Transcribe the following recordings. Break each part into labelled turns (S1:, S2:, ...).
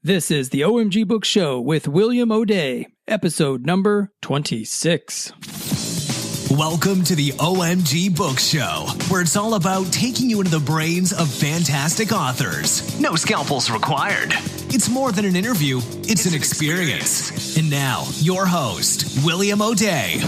S1: This is the OMG Book Show with William O'Day, episode number 26.
S2: Welcome to the OMG Book Show, where it's all about taking you into the brains of fantastic authors. No scalpels required. It's more than an interview, it's an experience. And now, your host, William O'Day.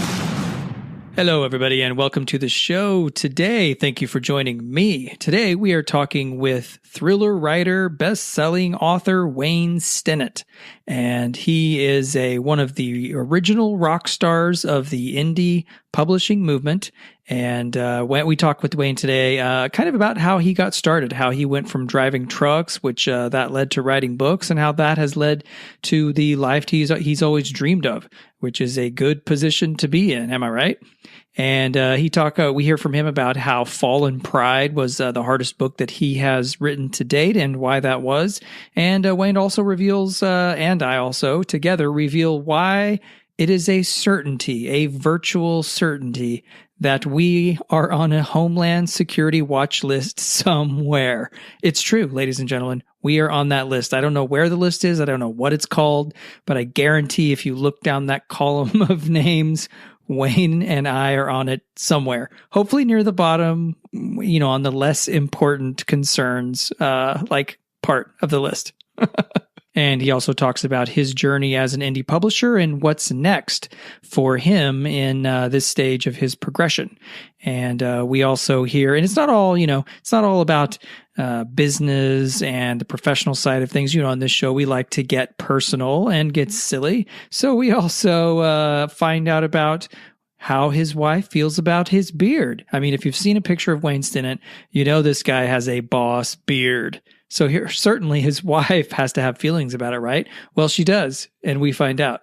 S1: Hello, everybody, and welcome to the show. Today, thank you for joining me. Today, we are talking with thriller writer, best-selling author Wayne Stinnett. And he is one of the original rock stars of the indie publishing movement. And we talked with Wayne today kind of about how he got started, how he went from driving trucks, which that led to writing books, and how that has led to the life he's always dreamed of, which is a good position to be in. Am I right? And we hear from him about how Fallen Pride was the hardest book that he has written to date and why that was. And Wayne also reveals, and I also together reveal why it is a certainty, a virtual certainty, that we are on a Homeland Security watch list somewhere. It's true, ladies and gentlemen. We are on that list. I don't know where the list is. I don't know what it's called, but I guarantee if you look down that column of names, Wayne and I are on it somewhere. Hopefully near the bottom, on the less important concerns, like part of the list. And he also talks about his journey as an indie publisher and what's next for him in this stage of his progression. And we also hear, and it's not all about business and the professional side of things. On this show, we like to get personal and get silly. So we also find out about how his wife feels about his beard. I mean, if you've seen a picture of Wayne Stinnett, this guy has a boss beard. So here, certainly his wife has to have feelings about it, right? Well, she does, and we find out.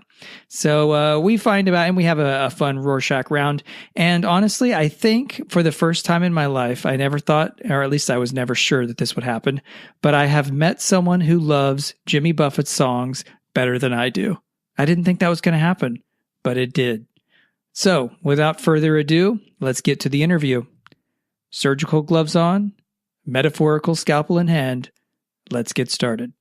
S1: So we find about, and we have a fun Rorschach round. And honestly, I think for the first time in my life, I never thought, or at least I was never sure that this would happen, but I have met someone who loves Jimmy Buffett's songs better than I do. I didn't think that was going to happen, but it did. So without further ado, let's get to the interview. Surgical gloves on, metaphorical scalpel in hand. Let's get started.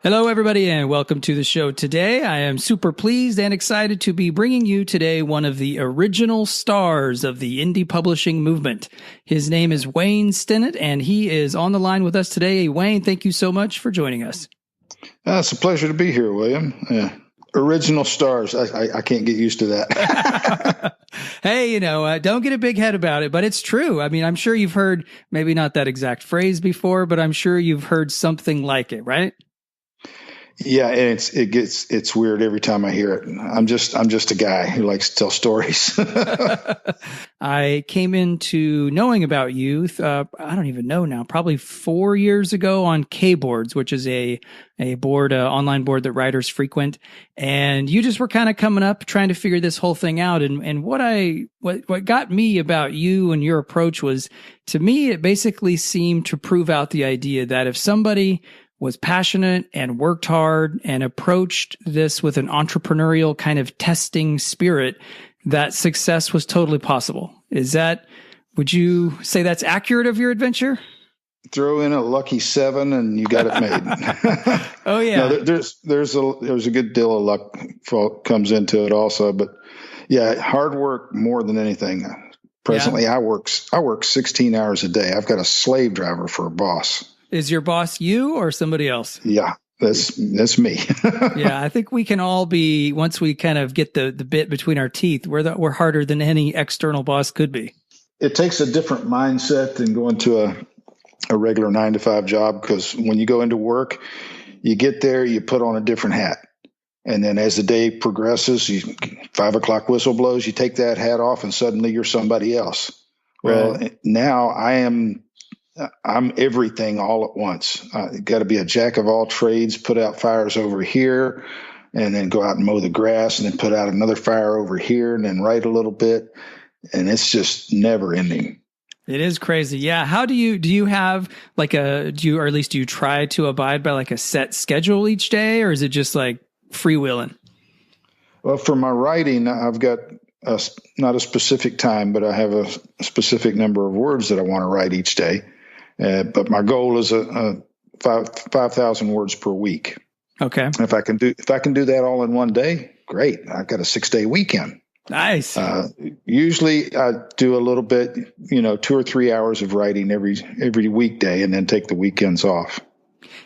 S1: Hello, everybody, and welcome to the show today. I am super pleased and excited to be bringing you today one of the original stars of the indie publishing movement. His name is Wayne Stinnett, and he is on the line with us today. Wayne, thank you so much for joining us.
S3: It's a pleasure to be here, William. Original stars. I can't get used to that.
S1: Hey, don't get a big head about it, but it's true. I mean, I'm sure you've heard maybe not that exact phrase before, but I'm sure you've heard something like it, right?
S3: Yeah, and it's weird every time I hear it. I'm just a guy who likes to tell stories.
S1: I came into knowing about you, I don't even know now, probably 4 years ago on K-Boards, which is a board, online board that writers frequent. And you just were kind of coming up trying to figure this whole thing out. And what got me about you and your approach was, to me, it basically seemed to prove out the idea that if somebody was passionate and worked hard and approached this with an entrepreneurial kind of testing spirit, that success was totally possible. Would you say that's accurate of your adventure?
S3: Throw in a lucky 7 and you got it made.
S1: Oh yeah.
S3: No, there's a good deal of luck comes into it also, but yeah, hard work more than anything. Presently, yeah. I work 16 hours a day. I've got a slave driver for a boss.
S1: Is your boss you or somebody else?
S3: Yeah, that's me.
S1: Yeah, I think we can all be, once we kind of get the bit between our teeth, we're harder than any external boss could be.
S3: It takes a different mindset than going to a regular 9-to-5 job, because when you go into work, you get there, you put on a different hat. And then as the day progresses, 5 o'clock whistle blows, you take that hat off and suddenly you're somebody else. Well, right. Now I'm everything all at once. Got to be a jack of all trades, put out fires over here, and then go out and mow the grass, and then put out another fire over here, and then write a little bit. And it's just never ending.
S1: It is crazy. Yeah. How do you have or at least do you try to abide by like a set schedule each day, or is it just like freewheeling?
S3: Well, for my writing, I've got not a specific time, but I have a specific number of words that I want to write each day. But my goal is 5,000 words per week.
S1: Okay.
S3: If I can do that all in one day, great. I've got a 6-day weekend.
S1: Nice.
S3: Usually I do a little bit, 2 or 3 hours of writing every weekday, and then take the weekends off.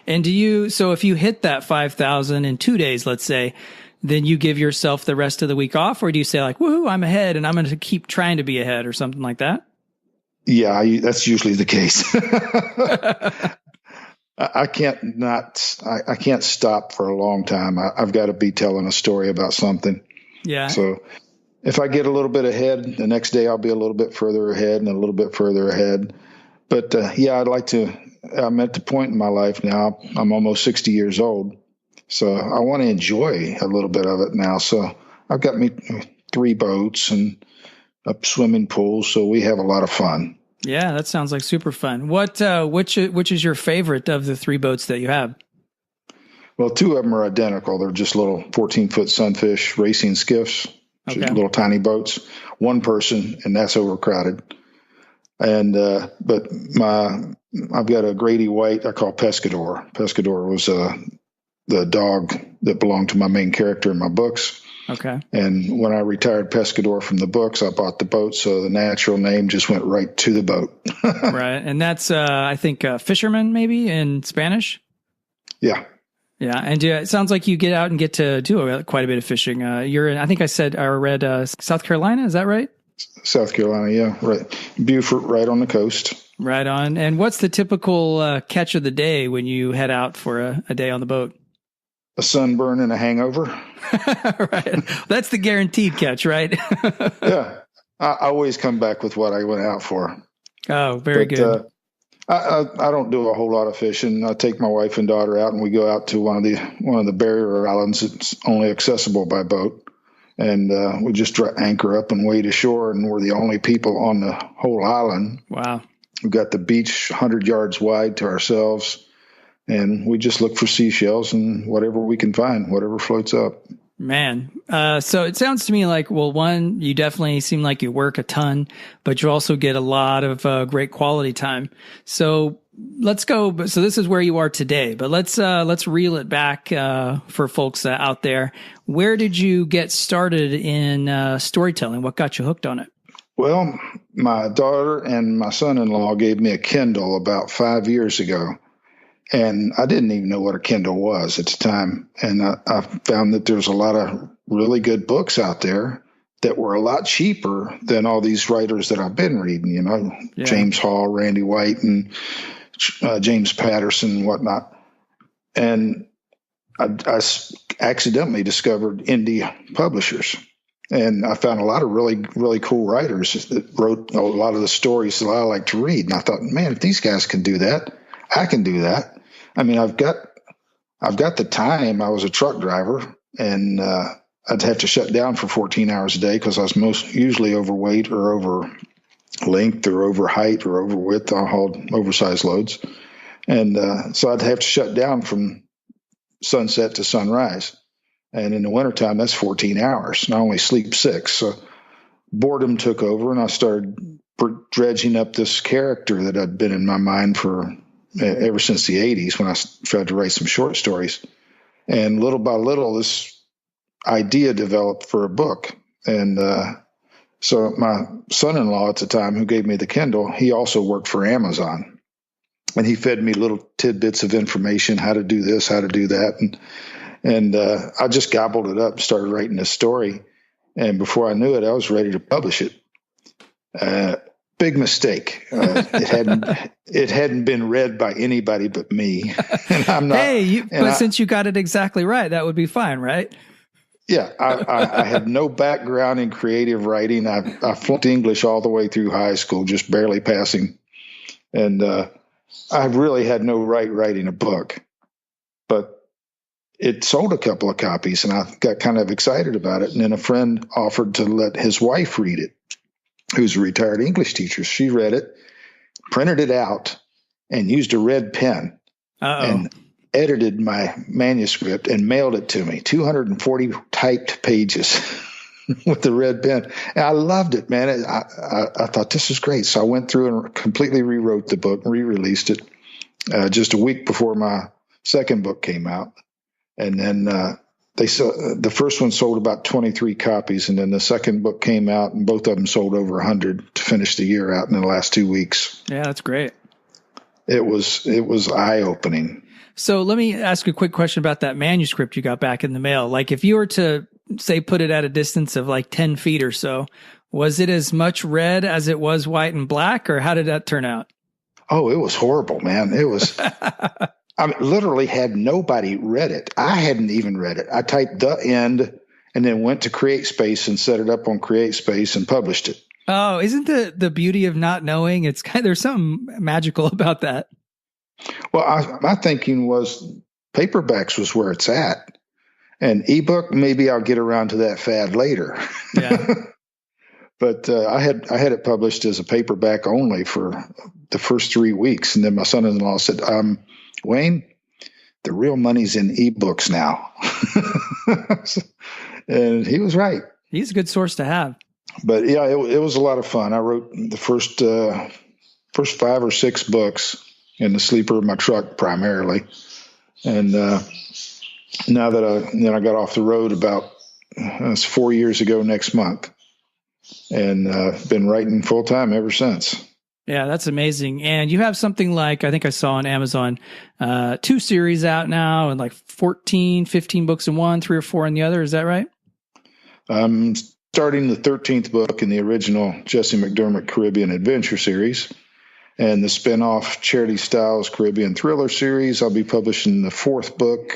S1: And so if you hit that 5,000 in 2 days, let's say, then you give yourself the rest of the week off, or do you say like, woohoo, I'm ahead and I'm going to keep trying to be ahead or something like that?
S3: Yeah, that's usually the case. I can't stop for a long time. I've got to be telling a story about something. Yeah. So if I get a little bit ahead, the next day I'll be a little bit further ahead and a little bit further ahead. But I'm at the point in my life now, I'm almost 60 years old. So I want to enjoy a little bit of it now. So I've got me 3 boats and a swimming pool. So we have a lot of fun.
S1: Yeah, that sounds like super fun. Which is your favorite of the 3 boats that you have?
S3: Well, 2 of them are identical. They're just little 14-foot sunfish racing skiffs, little tiny boats, 1 person, and that's overcrowded. And but I've got a Grady White I call Pescador. Pescador was the dog that belonged to my main character in my books. Okay. And when I retired Pescador from the books, I bought the boat, so the natural name just went right to the boat.
S1: Right. And that's, I think, fisherman maybe in Spanish?
S3: Yeah.
S1: Yeah. And it sounds like you get out and get to do quite a bit of fishing. You're in, I think I read South Carolina. Is that right?
S3: South Carolina, yeah. Right. Beaufort, right on the coast. Right
S1: on. And what's the typical catch of the day when you head out for a day on the boat?
S3: A sunburn and a hangover.
S1: Right. That's the guaranteed catch, right?
S3: Yeah. I always come back with what I went out for.
S1: Oh, very good.
S3: I don't do a whole lot of fishing. I take my wife and daughter out, and we go out to one of the barrier islands that's only accessible by boat. And we just anchor up and wade ashore, and we're the only people on the whole island.
S1: Wow.
S3: We've got the beach 100 yards wide to ourselves. And we just look for seashells and whatever we can find, whatever floats up.
S1: Man. So it sounds to me like, well, one, you definitely seem like you work a ton, but you also get a lot of great quality time. So let's go. So this is where you are today, but let's reel it back for folks out there. Where did you get started in storytelling? What got you hooked on it?
S3: Well, my daughter and my son-in-law gave me a Kindle about 5 years ago. And I didn't even know what a Kindle was at the time. And I found that there's a lot of really good books out there that were a lot cheaper than all these writers that I've been reading, James Hall, Randy White, and James Patterson and whatnot. And I accidentally discovered indie publishers. And I found a lot of really, really cool writers that wrote a lot of the stories that I like to read. And I thought, man, if these guys can do that, I can do that. I mean, I've got the time. I was a truck driver, and I'd have to shut down for 14 hours a day because I was usually overweight or over length or over height or over width. I hauled oversized loads. And so I'd have to shut down from sunset to sunrise. And in the wintertime, that's 14 hours. And I only sleep 6. So boredom took over, and I started dredging up this character that had been in my mind for ever since the 80s when I tried to write some short stories. And little by little, this idea developed for a book. And so my son-in-law at the time, who gave me the Kindle, he also worked for Amazon. And he fed me little tidbits of information, how to do this, how to do that. And I just gobbled it up, started writing this story. And before I knew it, I was ready to publish it. Big mistake. It hadn't been read by anybody but me. And I'm not.
S1: Hey, but since you got it exactly right, that would be fine, right?
S3: Yeah, I had no background in creative writing. I flunked English all the way through high school, just barely passing. And I really had no right writing a book. But it sold a couple of copies, and I got kind of excited about it. And then a friend offered to let his wife read it, who's a retired English teacher. She read it, printed it out, and used a red pen and edited my manuscript and mailed it to me, 240 typed pages with the red pen. And I loved it, man. I thought, this is great. So I went through and completely rewrote the book and re-released it just a week before my second book came out. And then the first one sold about 23 copies, and then the second book came out, and both of them sold over 100 to finish the year out in the last 2 weeks.
S1: Yeah, that's great.
S3: It was eye-opening.
S1: So let me ask a quick question about that manuscript you got back in the mail. Like, if you were to, say, put it at a distance of like 10 feet or so, was it as much red as it was white and black, or how did that turn out?
S3: Oh, it was horrible, man. It was, I mean, literally had nobody read it. I hadn't even read it. I typed the end and then went to CreateSpace and set it up on CreateSpace and published it.
S1: Oh, isn't the beauty of not knowing? It's there's something magical about that.
S3: Well, my thinking was paperbacks was where it's at, and ebook, maybe I'll get around to that fad later.
S1: Yeah.
S3: But I had it published as a paperback only for the first 3 weeks, and then my son-in-law said, "Wayne, the real money's in ebooks now," and he was right.
S1: He's a good source to have.
S3: But yeah, it was a lot of fun. I wrote the first 5 or 6 books in the sleeper of my truck primarily, and now that I got off the road about it's 4 years ago next month, and been writing full time ever since.
S1: Yeah, that's amazing. And you have something like, I think I saw on Amazon, 2 series out now, and like 14, 15 books in one, 3 or 4 in the other. Is that right?
S3: I'm starting the 13th book in the original Jesse McDermitt Caribbean Adventure series, and the spinoff Charity Styles Caribbean Thriller series. I'll be publishing the 4th book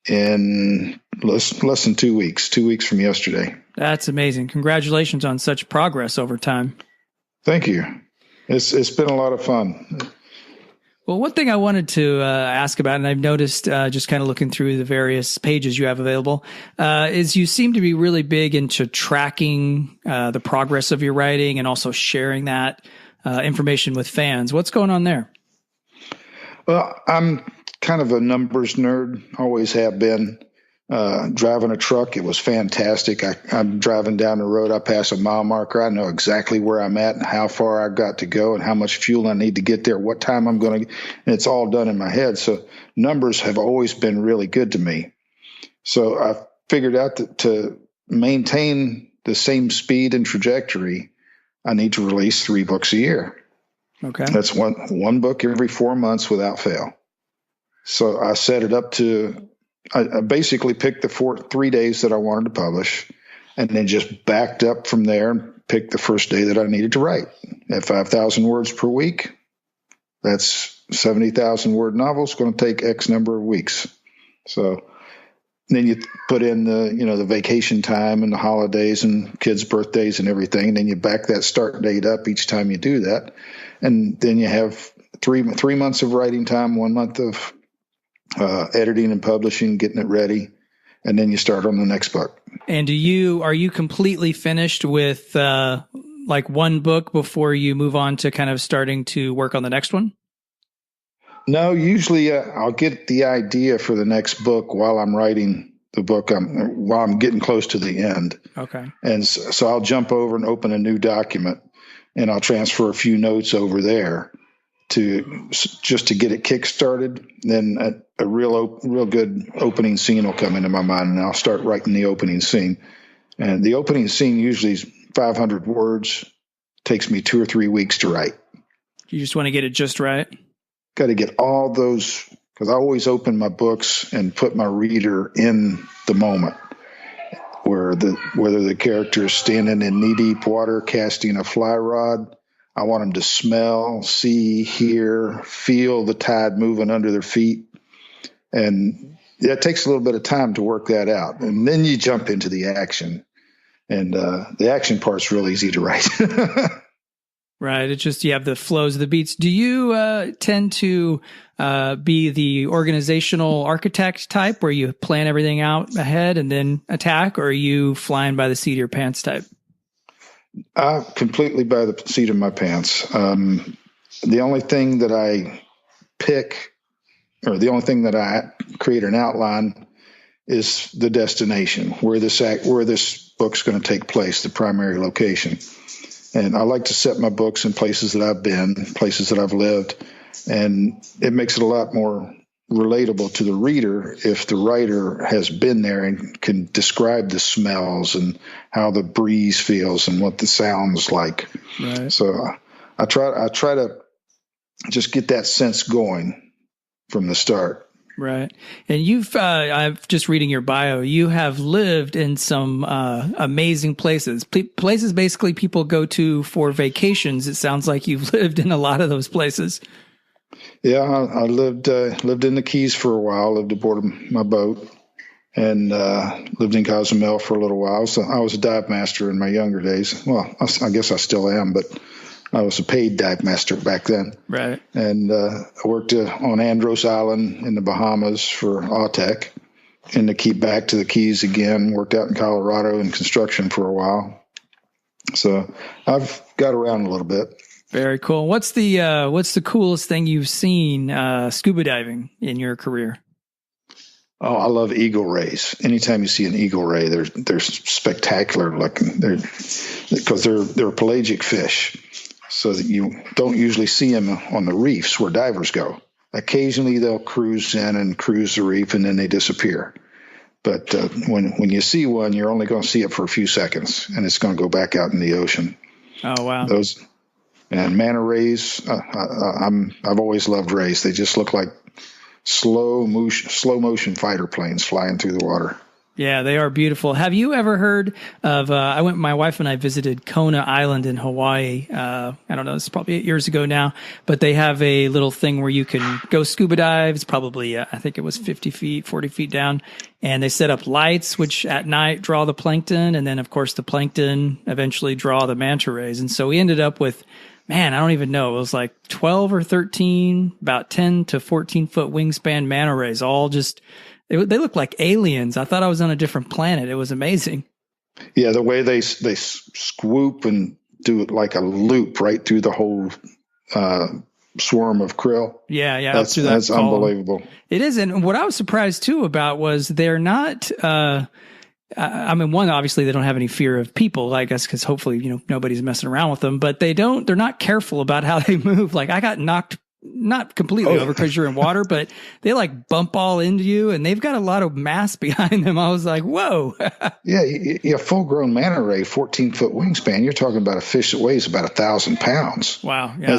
S3: in less than 2 weeks, 2 weeks from yesterday.
S1: That's amazing. Congratulations on such progress over time.
S3: Thank you. It's been a lot of fun.
S1: Well, one thing I wanted to ask about, and I've noticed just kind of looking through the various pages you have available, is you seem to be really big into tracking the progress of your writing and also sharing that information with fans. What's going on there?
S3: Well, I'm kind of a numbers nerd, always have been. Driving a truck, it was fantastic. I'm driving down the road, I pass a mile marker, I know exactly where I'm at and how far I've got to go and how much fuel I need to get there, what time I'm going to, and it's all done in my head. So numbers have always been really good to me. So I figured out that to maintain the same speed and trajectory, I need to release 3 books a year.
S1: Okay.
S3: That's one book every 4 months without fail. So I set it up to, I basically picked the 3 days that I wanted to publish, and then just backed up from there and picked the first day that I needed to write. At 5,000 words per week, that's 70,000 word novels, going to take X number of weeks. So then you put in the vacation time and the holidays and kids' birthdays and everything. And then you back that start date up each time you do that. And then you have three months of writing time, 1 month of editing and publishing, getting it ready, and then you start on the next book.
S1: And are you completely finished with like one book before you move on to kind of starting to work on the next one?
S3: No, usually I'll get the idea for the next book while I'm writing the book, while I'm getting close to the end. Okay. And so I'll jump over and open a new document, and I'll transfer a few notes over there just to get it kick-started. Then a real good opening scene will come into my mind, and I'll start writing the opening scene. And the opening scene usually is 500 words. Takes me 2 or 3 weeks to write.
S1: You just want to get it just right?
S3: Got to get all those, because I always open my books and put my reader in the moment, whether the character is standing in knee-deep water casting a fly rod. I want them to smell, see, hear, feel the tide moving under their feet. And it takes a little bit of time to work that out. And then you jump into the action. And the action part's real easy to write.
S1: Right. It's just you have the flows of the beats. Do you tend to be the organizational architect type where you plan everything out ahead and then attack, or are you flying by the seat of your pants type?
S3: Completely by the seat of my pants. The only thing that I pick, or the only thing that I create an outline, is the destination, where this book's going to take place, the primary location. And I like to set my books in places that I've been, places that I've lived, and it makes it a lot more relatable to the reader if the writer has been there and can describe the smells and how the breeze feels and what the sounds like.
S1: Right.
S3: So I try to just get that sense going from the start.
S1: Right. And you've, I'm just reading your bio, you have lived in some amazing places, places basically people go to for vacations. It sounds like you've lived in a lot of those places.
S3: Yeah, I lived in the Keys for a while, lived aboard my boat, and lived in Cozumel for a little while. So I was a dive master in my younger days. Well, I guess I still am, but I was a paid dive master back then.
S1: Right.
S3: And I worked on Andros Island in the Bahamas for AUTEC, and to keep back to the Keys again, worked out in Colorado in construction for a while. So I've got around a little bit.
S1: Very cool. What's the coolest thing you've seen scuba diving in your career?
S3: Oh, I love eagle rays. Anytime you see an eagle ray, they're spectacular looking. Because they're pelagic fish. So that you don't usually see them on the reefs where divers go. Occasionally they'll cruise in and cruise the reef and then they disappear. But when you see one, you're only going to see it for a few seconds and it's going to go back out in the ocean.
S1: Oh, wow.
S3: Those and manta rays, I've always loved rays. They just look like slow motion fighter planes flying through the water.
S1: Yeah, they are beautiful. Have you ever heard of, my wife and I visited Kona Island in Hawaii. I don't know, it's probably 8 years ago now, but they have a little thing where you can go scuba dive. It's probably, I think it was 50 feet, 40 feet down. And they set up lights, which at night draw the plankton. And then of course the plankton eventually draw the manta rays. And so we ended up with, man, I don't even know. It was like 12 or 13, about 10 to 14 foot wingspan manta rays, all just, they look like aliens. I thought I was on a different planet. It was amazing.
S3: Yeah, the way they swoop and do it like a loop right through the whole swarm of krill.
S1: Yeah.
S3: That's unbelievable.
S1: It is. And what I was surprised too about was they're not, I mean, one, obviously they don't have any fear of people, I guess, because hopefully, nobody's messing around with them, but they're not careful about how they move. Like I got knocked not completely over because you're in water, but they like bump all into you and they've got a lot of mass behind them. I was like, whoa.
S3: Yeah. Full grown manta ray, 14-foot wingspan. You're talking about a fish that weighs about 1,000 pounds.
S1: Wow. Yeah.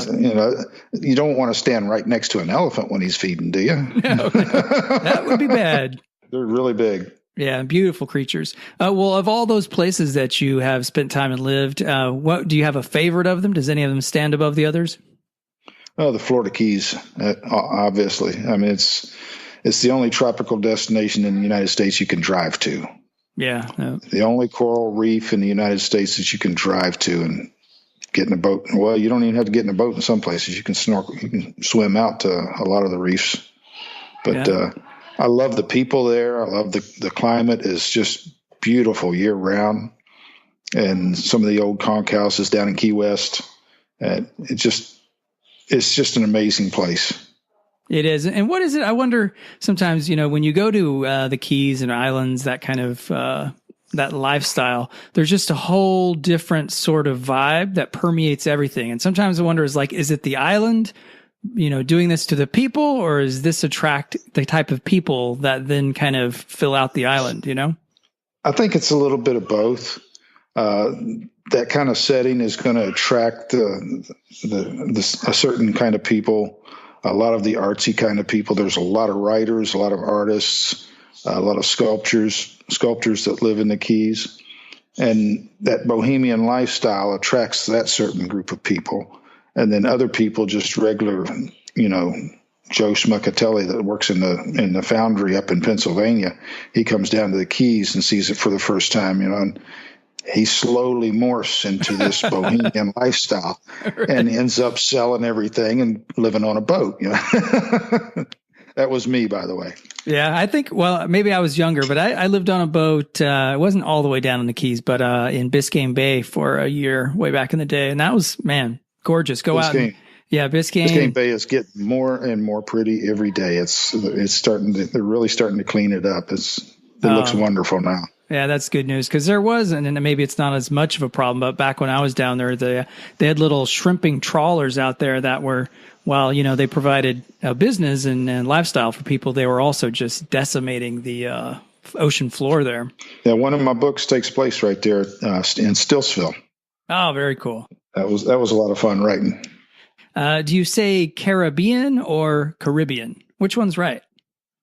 S3: You don't want to stand right next to an elephant when he's feeding, do you?
S1: No, that would be bad.
S3: They're really big.
S1: Yeah, beautiful creatures. Well, of all those places that you have spent time and lived, what do you have a favorite of them? Does any of them stand above the others?
S3: Oh, the Florida Keys, obviously. I mean, it's the only tropical destination in the United States you can drive to.
S1: Yeah. No.
S3: The only coral reef in the United States that you can drive to and get in a boat. Well, you don't even have to get in a boat in some places. You can snorkel, you can swim out to a lot of the reefs. But I love the people there. I love the climate is just beautiful year round. And some of the old conch houses down in Key West. It's just an amazing place.
S1: It is. And what is it? I wonder sometimes, when you go to the Keys and islands, that kind of that lifestyle, there's just a whole different sort of vibe that permeates everything. And sometimes I wonder is it the island, doing this to the people, or is this attract the type of people that then kind of fill out the island,
S3: I think it's a little bit of both. That kind of setting is going to attract a certain kind of people, a lot of the artsy kind of people. There's a lot of writers, a lot of artists, a lot of sculptors that live in the Keys. And that bohemian lifestyle attracts that certain group of people. And then other people, just regular, Joe Schmuckatelli that works in the foundry up in Pennsylvania, he comes down to the Keys and sees it for the first time, and he slowly morphs into this bohemian lifestyle and ends up selling everything and living on a boat. That was me, by the way.
S1: Yeah, I think, well, maybe I was younger, but I lived on a boat. It wasn't all the way down in the Keys, but in Biscayne Bay for a year way back in the day. And that was, man, gorgeous. Go out. Biscayne
S3: Bay is getting more and more pretty every day. They're really starting to clean it up. It looks wonderful now.
S1: Yeah, that's good news, because there was, and maybe it's not as much of a problem, but back when I was down there, they had little shrimping trawlers out there that were, while, they provided business and lifestyle for people, they were also just decimating the ocean floor there.
S3: Yeah, one of my books takes place right there in Stillsville.
S1: Oh, very cool.
S3: That was a lot of fun writing.
S1: Do you say Caribbean or Caribbean? Which one's right?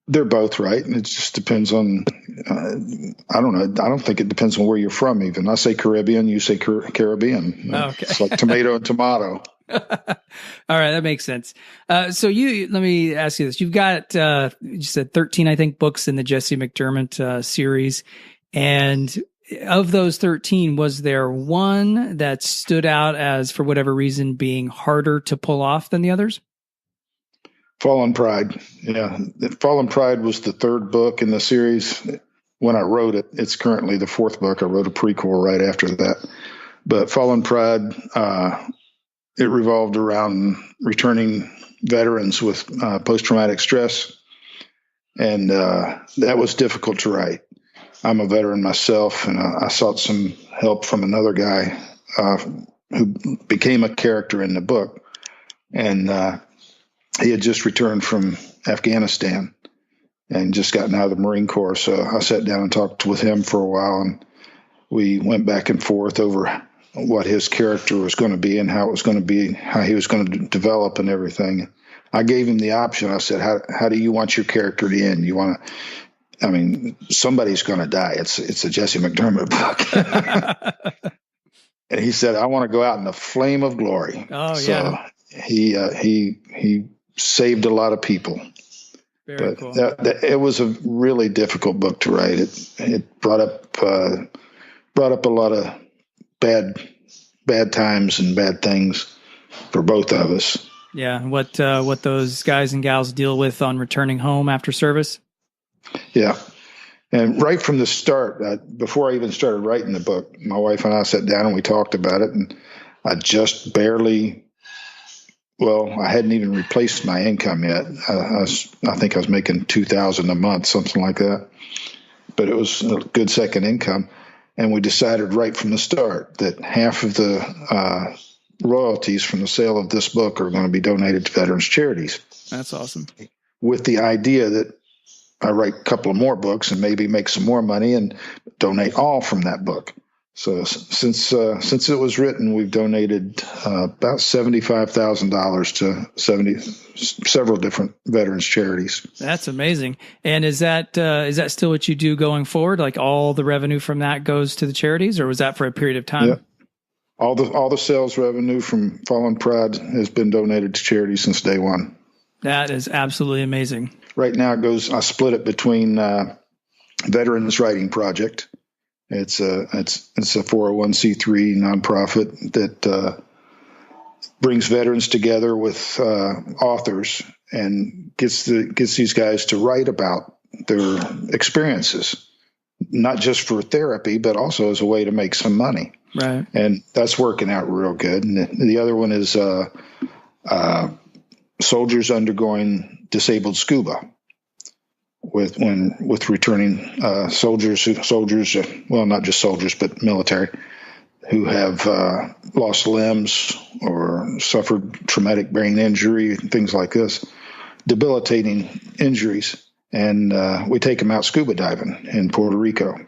S3: They're both right. It just depends on, I don't know. I don't think it depends on where you're from even. I say Caribbean, you say Caribbean.
S1: Okay.
S3: It's like tomato and tomato.
S1: All right. That makes sense. So let me ask you this. You've got, you said 13, I think, books in the Jesse McDermitt series. And of those 13, was there one that stood out as, for whatever reason, being harder to pull off than the others?
S3: Fallen Pride. Yeah. Fallen Pride was the third book in the series. When I wrote it, it's currently the fourth book. I wrote a prequel right after that. But Fallen Pride, it revolved around returning veterans with post-traumatic stress. And that was difficult to write. I'm a veteran myself, and I sought some help from another guy who became a character in the book. And he had just returned from Afghanistan and just gotten out of the Marine Corps. So I sat down and talked with him for a while, and we went back and forth over what his character was going to be and how it was going to be, how he was going to develop and everything. I gave him the option. I said, how do you want your character to end? You want to, somebody's going to die. It's a Jesse McDermitt book. And he said, I want to go out in the flame of glory.
S1: Oh,
S3: so
S1: yeah.
S3: He saved a lot of people.
S1: Very cool.
S3: It was a really difficult book to write. It brought up a lot of bad times and bad things for both of us.
S1: Yeah, what those guys and gals deal with on returning home after service.
S3: Yeah, and right from the start, before I even started writing the book, my wife and I sat down and we talked about it, and I just barely. Well, I hadn't even replaced my income yet. I think I was making $2,000 a month, something like that. But it was a good second income. And we decided right from the start that half of the royalties from the sale of this book are going to be donated to veterans charities.
S1: That's awesome. With
S3: the idea that I write a couple of more books and maybe make some more money and donate all from that book. So since it was written, we've donated about $75,000 to several different veterans charities.
S1: That's amazing. And is that still what you do going forward? Like all the revenue from that goes to the charities, or was that for a period of time?
S3: Yeah. All the sales revenue from Fallen Pride has been donated to charities since day one.
S1: That is absolutely amazing.
S3: Right now I split it between Veterans Writing Project. It's a 401c3 nonprofit that brings veterans together with authors and gets these guys to write about their experiences, not just for therapy, but also as a way to make some money.
S1: Right.
S3: And that's working out real good. And the other one is soldiers undergoing disabled scuba. With returning soldiers, well, not just soldiers, but military, who have lost limbs or suffered traumatic brain injury, things like this, debilitating injuries, and we take them out scuba diving in Puerto Rico.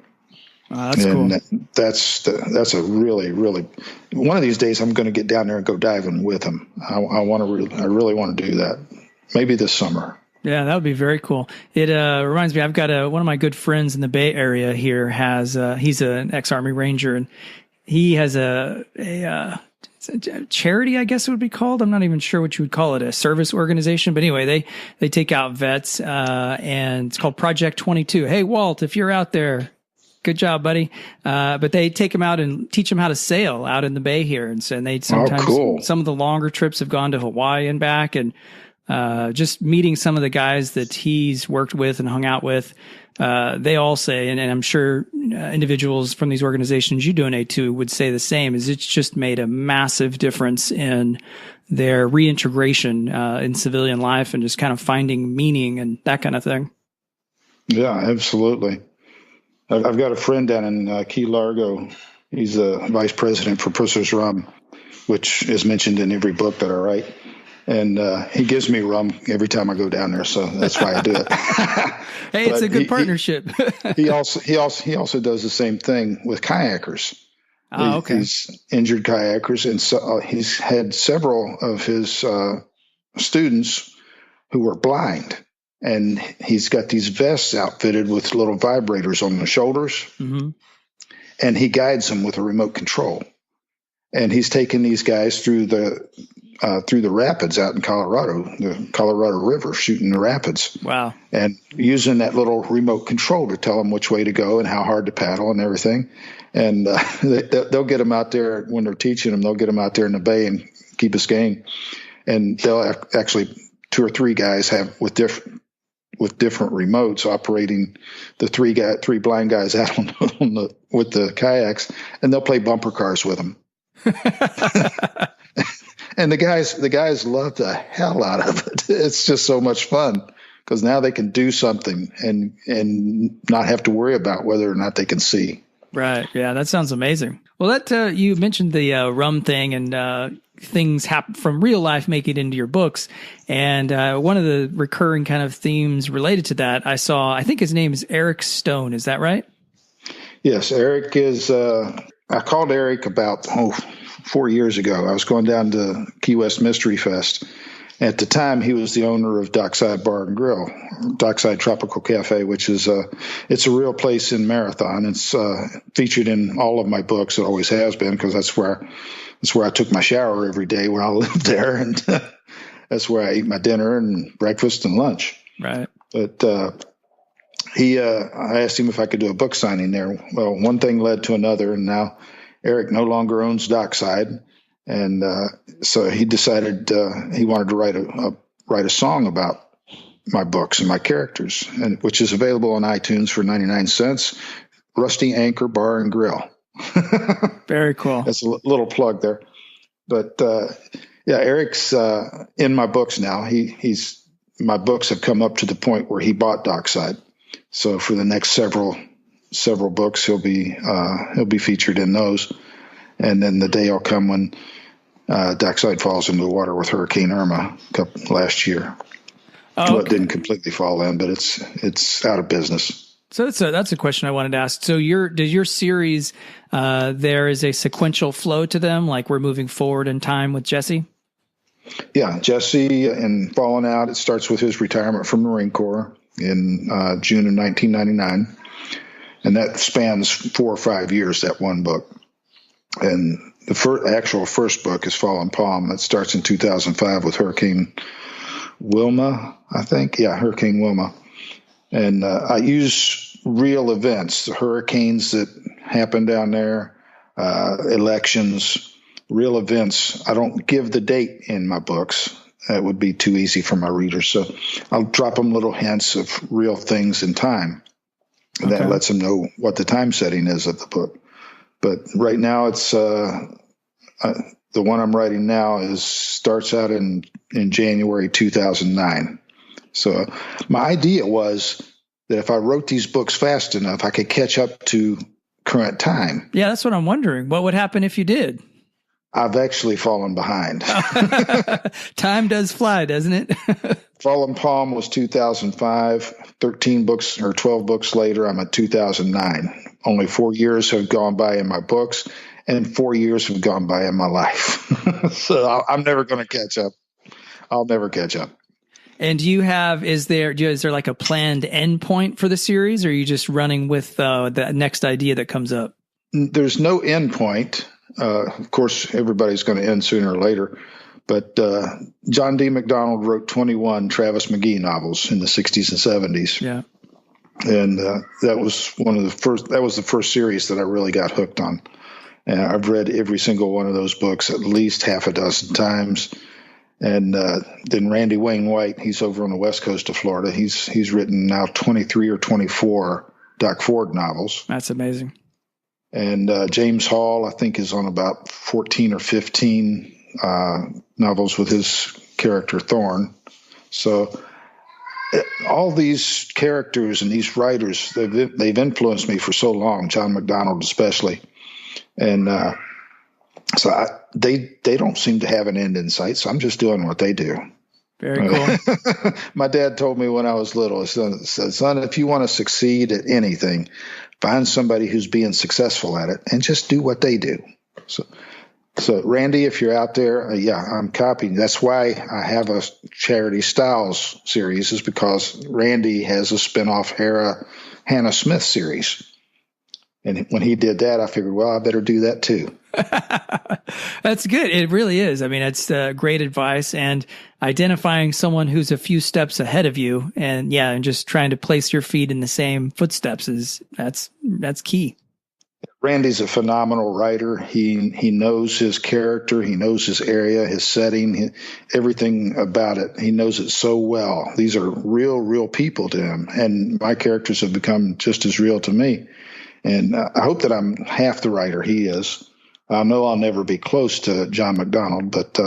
S1: That's cool.
S3: That's a really, really, one of these days I'm going to get down there and go diving with them. I really want to do that. Maybe this summer.
S1: Yeah, that would be very cool. It reminds me, I've got one of my good friends in the Bay Area here he's an ex-Army Ranger, and he has a charity, I guess it would be called. I'm not even sure what you would call it, a service organization. But anyway, they take out vets, and it's called Project 22. Hey, Walt, if you're out there, good job, buddy. But they take them out and teach them how to sail out in the Bay here. And so they sometimes, some of the longer trips have gone to Hawaii and back, and just meeting some of the guys that he's worked with and hung out with, they all say, and I'm sure individuals from these organizations you donate to would say the same, is it's just made a massive difference in their reintegration in civilian life and just kind of finding meaning and that kind of thing.
S3: Yeah, absolutely. I've got a friend down in Key Largo. He's a vice president for Pusser's Rum, which is mentioned in every book that I write. And he gives me rum every time I go down there, so that's why I do it.
S1: Hey, it's a good partnership.
S3: He also does the same thing with kayakers.
S1: Oh, okay.
S3: He's injured kayakers, and so he's had several of his students who are blind, and he's got these vests outfitted with little vibrators on the shoulders,
S1: mm-hmm.
S3: and he guides them with a remote control. And he's taken these guys through the rapids out in Colorado, the Colorado River, shooting the rapids.
S1: Wow.
S3: And using that little remote control to tell them which way to go and how hard to paddle and everything. And they'll get them out there when they're teaching them. They'll get them out there in the bay and keep us game. And they'll actually 2 or 3 guys have with different remotes operating the three blind guys out with the kayaks, and they'll play bumper cars with them. And the guys love the hell out of it. It's just so much fun because now they can do something and not have to worry about whether or not they can see.
S1: Right. Yeah, that sounds amazing. Well, that you mentioned the rum thing and things happen from real life make it into your books. And one of the recurring kind of themes related to that, I think his name is Eric Stone. Is that right?
S3: Yes, Eric is. I called Eric about 4 years ago. I was going down to Key West Mystery Fest. At the time, he was the owner of Dockside Bar and Grill, Dockside Tropical Cafe, which is it's a real place in Marathon. It's featured in all of my books. It always has been because that's where I took my shower every day when I lived there, and that's where I ate my dinner and breakfast and lunch.
S1: Right.
S3: But I asked him if I could do a book signing there. Well, one thing led to another, and now Eric no longer owns Dockside. And so he decided he wanted to write a song about my books and my characters, and which is available on iTunes for 99 cents. Rusty Anchor Bar and Grill.
S1: Very cool.
S3: That's a little plug there. But yeah, Eric's in my books now. My books have come up to the point where he bought Dockside. So for the next several books, he'll be featured in those. And then the day will come when Dockside falls into the water with Hurricane Irma last year. Oh, okay. Well, it didn't completely fall in, but it's out of business.
S1: So that's a question I wanted to ask. So does your series there is a sequential flow to them, like we're moving forward in time with Jesse?
S3: Yeah, Jesse and Falling Out. It starts with his retirement from the Marine Corps in June of 1999, and that spans 4 or 5 years. That one book. And the first book is Fallen Palm. That starts in 2005 with Hurricane Wilma, I think. Yeah, Hurricane Wilma. And I use real events, the hurricanes that happen down there, elections, real events. I don't give the date in my books. That would be too easy for my readers. So I'll drop them little hints of real things in time. And that lets them know what the time setting is of the book. But right now, it's the one I'm writing now starts out in January 2009. So my idea was that if I wrote these books fast enough, I could catch up to current time.
S1: Yeah, that's what I'm wondering. What would happen if you did?
S3: I've actually fallen behind.
S1: Time does fly, doesn't it?
S3: Fallen Palm was 2005. 13 books or 12 books later, I'm at 2009. Only 4 years have gone by in my books, and 4 years have gone by in my life. So I'm never going to catch up. I'll never catch up.
S1: And is there like a planned end point for the series, or are you just running with the next idea that comes up?
S3: There's no end point. Of course, everybody's going to end sooner or later. But John D. MacDonald wrote 21 Travis McGee novels in the 60s and 70s.
S1: Yeah.
S3: And that was the first series that I really got hooked on. And I've read every single one of those books at least half a dozen times. And then Randy Wayne White, he's over on the west coast of Florida. He's written now 23 or 24 Doc Ford novels.
S1: That's amazing.
S3: And James Hall, I think, is on about 14 or 15 novels with his character Thorn. So all these characters and these writers, they've influenced me for so long, John McDonald especially. And they don't seem to have an end in sight, so I'm just doing what they do.
S1: Very cool.
S3: My dad told me when I was little, he said, son, if you want to succeed at anything, find somebody who's being successful at it and just do what they do. So Randy, if you're out there, I'm copying. That's why I have a Charity Styles series, is because Randy has a spinoff Hannah Smith series. And when he did that, I figured, well, I better do that too.
S1: That's good. It really is. I mean, it's great advice, and identifying someone who's a few steps ahead of you, and just trying to place your feet in the same footsteps that's key.
S3: Randy's a phenomenal writer. He knows his character. He knows his area, his setting, everything about it. He knows it so well. These are real people to him. And my characters have become just as real to me. And I hope that I'm half the writer he is. I know I'll never be close to John McDonald, but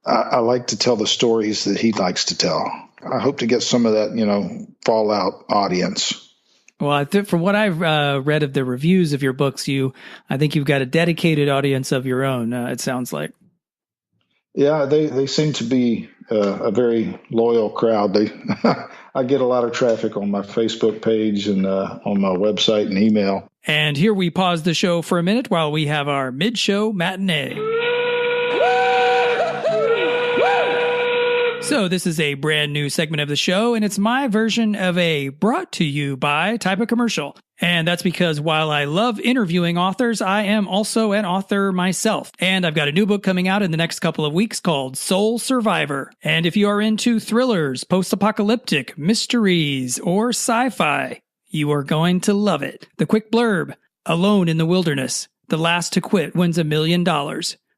S3: I like to tell the stories that he likes to tell. I hope to get some of that, Fallout audience.
S1: Well, from what I've read of the reviews of your books, I think you've got a dedicated audience of your own, it sounds like.
S3: Yeah, they seem to be a very loyal crowd. I get a lot of traffic on my Facebook page and on my website and email.
S1: And here we pause the show for a minute while we have our mid-show matinee. So this is a brand new segment of the show, and it's my version of a brought to you by type of commercial. And that's because while I love interviewing authors, I am also an author myself. And I've got a new book coming out in the next couple of weeks called Soul Survivor. And if you are into thrillers, post-apocalyptic, mysteries, or sci-fi, you are going to love it. The quick blurb: alone in the wilderness, the last to quit wins $1 million.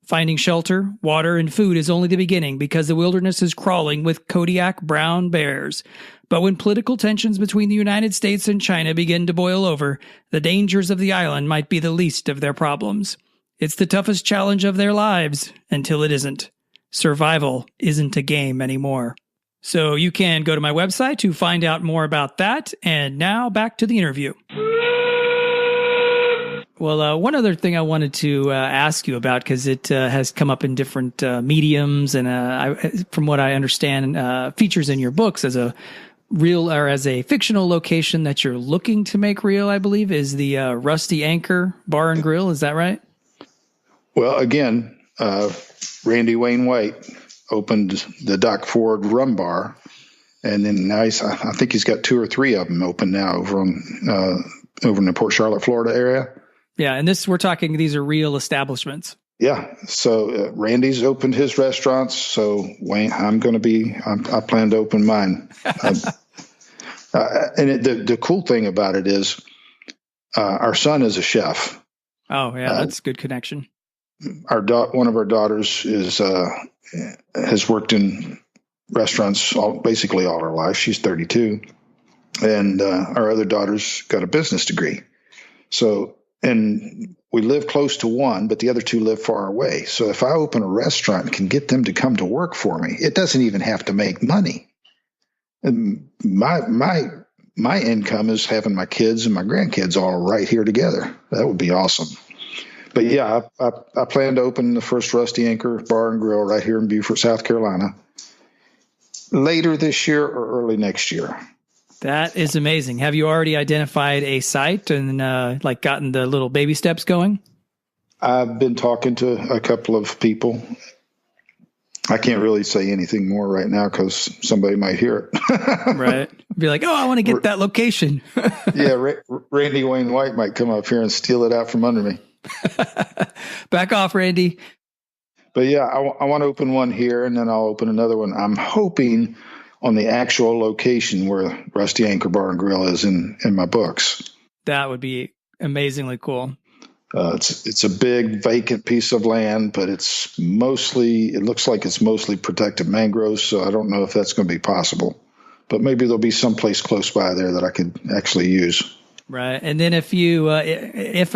S1: Finding shelter, water, and food is only the beginning because the wilderness is crawling with Kodiak brown bears. But when political tensions between the United States and China begin to boil over, the dangers of the island might be the least of their problems. It's the toughest challenge of their lives until it isn't. Survival isn't a game anymore. So you can go to my website to find out more about that. And now back to the interview. Well, one other thing I wanted to ask you about, because it has come up in different mediums, and from what I understand, features in your books as a real or as a fictional location that you're looking to make real, I believe, is the Rusty Anchor Bar and Grill. Is that right?
S3: Well, again, Randy Wayne White opened the Doc Ford Rum Bar, and then now I think he's got 2 or 3 of them open now over in the Port Charlotte, Florida area.
S1: Yeah, and we're talking, these are real establishments.
S3: Yeah, so Randy's opened his restaurants, so Wayne, I plan to open mine. And the cool thing about it is our son is a chef.
S1: Oh, yeah, that's a good connection.
S3: One of our daughters has worked in restaurants basically all her life. She's 32. And our other daughter's got a business degree. And we live close to one, but the other 2 live far away. So if I open a restaurant and can get them to come to work for me, it doesn't even have to make money. And my income is having my kids and my grandkids all right here together. That would be awesome. But yeah, I plan to open the first Rusty Anchor Bar and Grill right here in Beaufort, South Carolina, later this year or early next year.
S1: That is amazing. Have you already identified a site and gotten the little baby steps going?
S3: I've been talking to a couple of people. I can't really say anything more right now because somebody might hear it.
S1: Right. Be like, oh, I want to get that location.
S3: Yeah, Randy Wayne White might come up here and steal it out from under me.
S1: Back off, Randy.
S3: But yeah, I want to open one here, and then I'll open another one. I'm hoping on the actual location where Rusty Anchor Bar and Grill is in my books.
S1: That would be amazingly cool.
S3: It's a big vacant piece of land, but it looks like it's mostly protected mangroves, so I don't know if that's going to be possible. But maybe there'll be some place close by there that I could actually use.
S1: Right. And then if you, if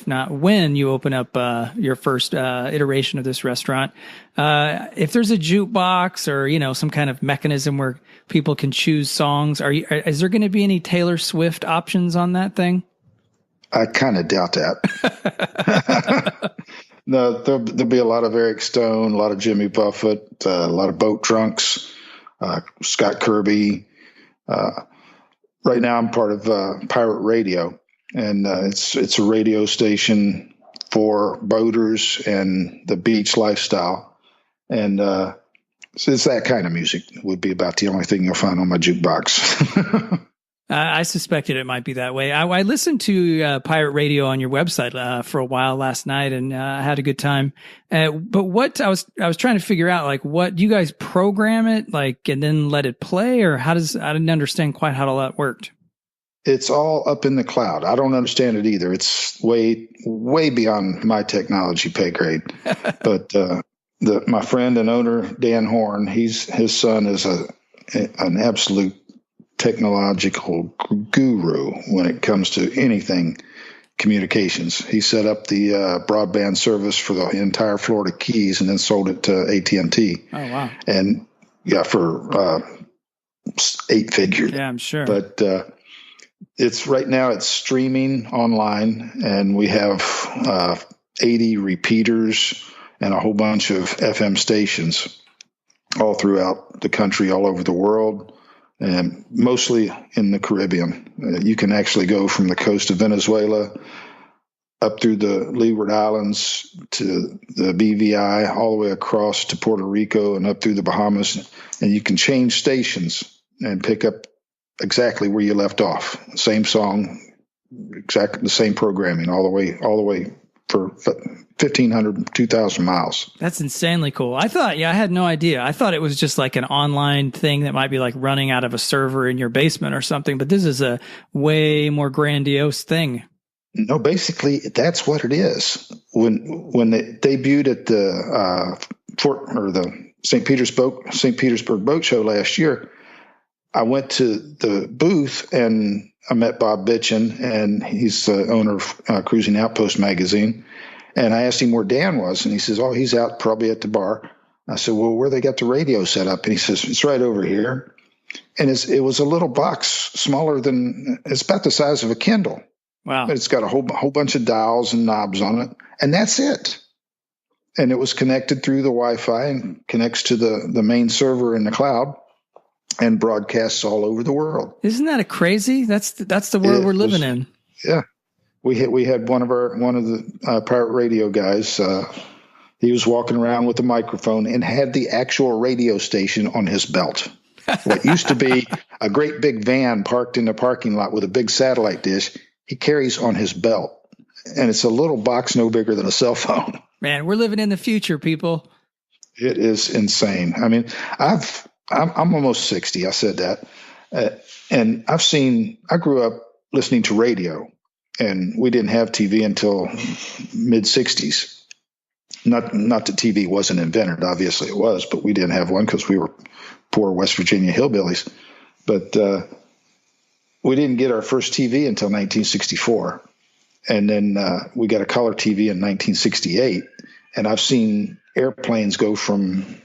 S1: not when you open up your first iteration of this restaurant, if there's a jukebox or, some kind of mechanism where people can choose songs, is there going to be any Taylor Swift options on that thing?
S3: I kind of doubt that. No, there'll be a lot of Eric Stone, a lot of Jimmy Buffett, a lot of Boat Drunks, Scott Kirby. Right now, I'm part of Pyrate Radio, and it's a radio station for boaters and the beach lifestyle. And so it's that kind of music would be about the only thing you'll find on my jukebox.
S1: I suspected it might be that way. I listened to Pirate Radio on your website for a while last night, and I had a good time. But what I was trying to figure out, like, what do you guys program it, like, and then let it play, or I didn't understand quite how all that worked.
S3: It's all up in the cloud. I don't understand it either. It's way beyond my technology pay grade. But my friend and owner Dan Horn, his son is an absolute technological guru when it comes to anything communications. He set up the broadband service for the entire Florida Keys and then sold it to AT&T.
S1: Oh, wow.
S3: And for 8 figures.
S1: Yeah, I'm sure.
S3: But right now it's streaming online, and we have 80 repeaters and a whole bunch of FM stations all throughout the country, all over the world. And mostly in the Caribbean. You can actually go from the coast of Venezuela up through the Leeward Islands to the BVI, all the way across to Puerto Rico and up through the Bahamas. And you can change stations and pick up exactly where you left off. Same song, exactly the same programming all the way for 1,500, 2,000 miles.
S1: That's insanely cool. I had no idea. I thought it was just like an online thing that might be like running out of a server in your basement or something, but this is a way more grandiose thing.
S3: No, basically that's what it is. When they debuted at the the St. Petersburg Boat Show last year, I went to the booth and I met Bob Bitchin, and he's the owner of Cruising Outpost magazine. And I asked him where Dan was, and he says, "Oh, he's out probably at the bar." I said, "Well, where they got the radio set up?" And he says, "It's right over here." And it was a little box, it's about the size of a Kindle.
S1: Wow!
S3: But it's got a whole bunch of dials and knobs on it, and that's it. And it was connected through the Wi-Fi and connects to the main server in the cloud, and broadcasts all over the world.
S1: Isn't that crazy? That's the world we're living in.
S3: Yeah. We had one of the Pirate Radio guys. He was walking around with a microphone and had the actual radio station on his belt. What used to be a great big van parked in the parking lot with a big satellite dish, he carries on his belt. And it's a little box no bigger than a cell phone.
S1: Man, we're living in the future, people.
S3: It is insane. I mean, I'm almost 60. I said that. And I grew up listening to radio. And we didn't have TV until mid-'60s. Not that TV wasn't invented. Obviously it was, but we didn't have one because we were poor West Virginia hillbillies. But we didn't get our first TV until 1964. And then we got a color TV in 1968. And I've seen airplanes go from,